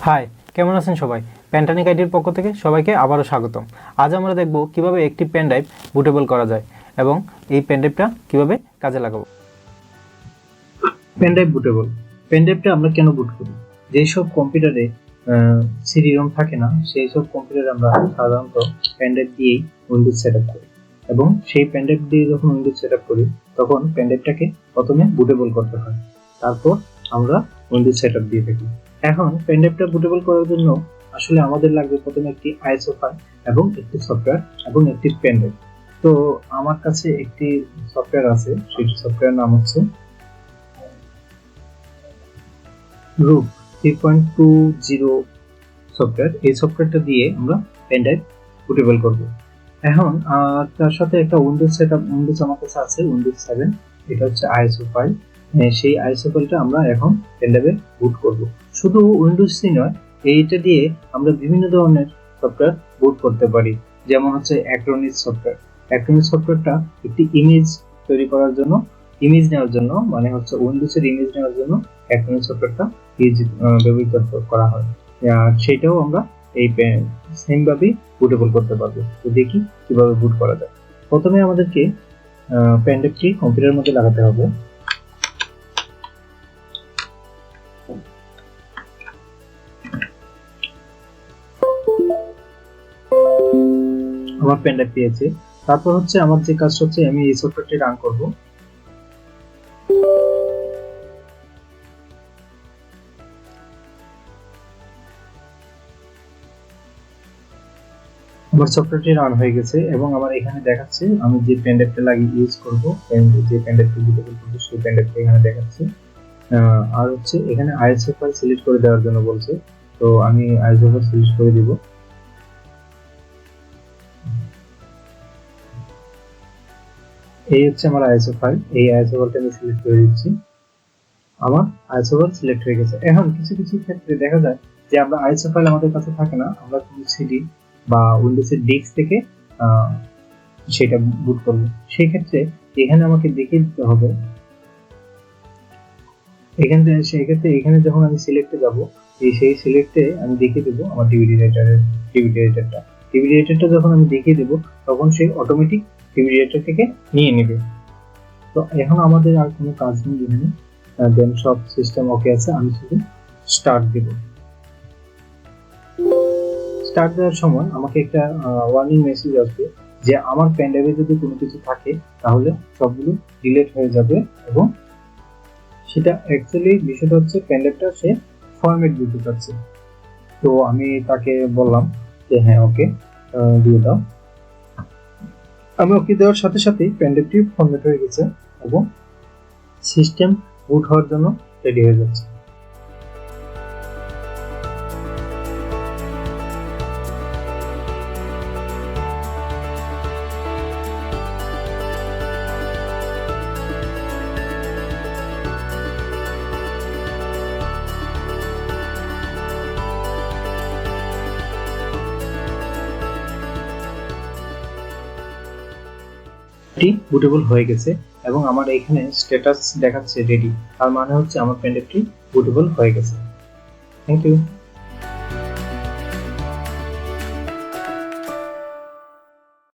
High, কেমন আছেন সবাই? প্যান্টানিক আইডির পক্ষ থেকে সবাইকে আবারও স্বাগতম। আজ আমরা দেখব কিভাবে একটি পেন ড্রাইভ বুটেবল করা যায় এবং এই পেন ড্রাইভটা কিভাবে কাজে লাগাবো। Pen drive bootable. পেন ড্রাইভটা আমরা কেন বুট করি? যেই সব কম্পিউটারে সিডি রম থাকে না, সেই সব কম্পিউটারে আমরা সাধারণত পেন ড্রাইভ দিয়েই উইন্ডোজ সেটআপ করি এবং সেই পেন ড্রাইভ দিয়ে যখন উইন্ডোজ সেটআপ করি তখন পেন ড্রাইভটাকে প্রথমে বুটেবল করতে হয়, তারপর আমরা উইন্ডোজ সেটআপ দিয়ে থাকি। এখন পেন ড্রাইভটা বুটেবল করার জন্য আসলে আমাদের লাগবে প্রথমে একটি আইএসও ফাইল এবং একটি সফটওয়্যার এবং একটি পেন ড্রাইভ। তো আমার কাছে একটি সফটওয়্যার আছে, সেই সফটওয়্যার নাম হচ্ছে রুট 3.20 সফটওয়্যার। এই সফটওয়্যারটা দিয়ে আমরা পেন ড্রাইভ বুটেবল করব। এখন তার সাথে একটা উইন্ডোজ সেটআপ, উইন্ডোজ আমার কাছে আছে উইন্ডোজ 7, এটা হচ্ছে আইএসও ফাইল। সেই আইএসও ফাইলটা আমরা এখন পেন ড্রাইভে বুট করব। শুধু উইন্ডোজ সি নয়, এইটা দিয়ে আমরা বিভিন্ন ধরনের সফটওয়্যার বুট করতে পারি, যেমন হচ্ছে অ্যাক্রোনিস সফটওয়্যার। অ্যাক্রোনিস সফটওয়্যারটা একটি ইমেজ তৈরি করার জন্য, ইমেজ নেওয়ার জন্য, মানে হচ্ছে উইন্ডোজের ইমেজ নেওয়ার জন্য অ্যাক্রোনিস সফটওয়্যারটা ব্যবহৃত করা হয়। আর সেটাও আমরা এই সেম ভাবেই বুটেবল করতে পারবো। তো দেখি কিভাবে বুট করা যায়। প্রথমে আমাদেরকে পেন ড্রাইভটি কম্পিউটারের মধ্যে লাগাতে হবে। আমার পেন ড্রাইভ পেয়েছে। তারপর হচ্ছে আমার যে কাজ হচ্ছে, আমি এই সফটওয়্যারটি রান করব। আমার সফটওয়্যারটি রান হয়ে গেছে এবং আমার এখানে দেখাচ্ছে আমি যে পেন ড্রাইভটা লাগিয়ে ইউজ করব, যে পেন ড্রাইভটি বুটেবল করব সেই পেন ড্রাইভটা এখানে দেখাচ্ছে। আর হচ্ছে এখানে আইএসও ফাইল সিলেক্ট করে দেওয়ার জন্য বলছে, তো আমি আইএসও ফাইল সিলেক্ট করে দিব। এই হচ্ছে আমার আইএসও ফাইল, এই আইএসও ফাইলটা আমি সিলেক্ট করে দিচ্ছি। আমার আইএসও ফাইল সিলেক্ট হয়ে গেছে। এখন কিছু কিছু ক্ষেত্রে দেখা যায় যে আমরা আইএসও ফাইল আমাদের কাছে থাকে না, আমরা কোনো সিডি বা উইন্ডোজের ডেস্ক থেকে সেটা বুট করব। সেই ক্ষেত্রে এখানে আমাকে দেখিয়ে দিতে হবে, এখান থেকে সেই ক্ষেত্রে এখানে যখন আমি সিলেক্টে যাব, সেই সিলেক্টে আমি দেখিয়ে দেবো আমার ডিভিডি রাইটারটা যখন আমি দেখিয়ে দেবো তখন সে অটোমেটিক ডিভিডি রাইটার থেকে নিয়ে নেবে। তো এখন আমাদের আর কোনো কাজ নেই এখানে, দেন সব সিস্টেম ওকে আছে। আমি শুধু স্টার্ট দেব। স্টার্ট দেওয়ার সময় আমাকে একটা ওয়ার্নিং মেসেজ আসবে যে আমার পেন ড্রাইভে যদি কোনো কিছু থাকে তাহলে সবগুলো ডিলিট হয়ে যাবে, এবং সেটা অ্যাকচুয়ালি বিষয়টা হচ্ছে পেন ড্রাইভটা সে ফরম্যাট দিতে চাচ্ছে। তো আমি তাকে বললাম যে হ্যাঁ ওকে দিয়ে দাও। আমি ওকে দেওয়ার সাথে সাথেই পেন ড্রাইভটি ফরম্যাট হয়ে গেছে এবং সিস্টেম বুট হওয়ার জন্য রেডি হয়ে যাচ্ছে। বুটেবল হয়ে গেছে এবং আমার এখানে স্ট্যাটাস দেখাচ্ছে রেডি, তার মানে হচ্ছে আমার পেন ড্রাইভটি বুটেবল হয়ে গেছে। Thank you.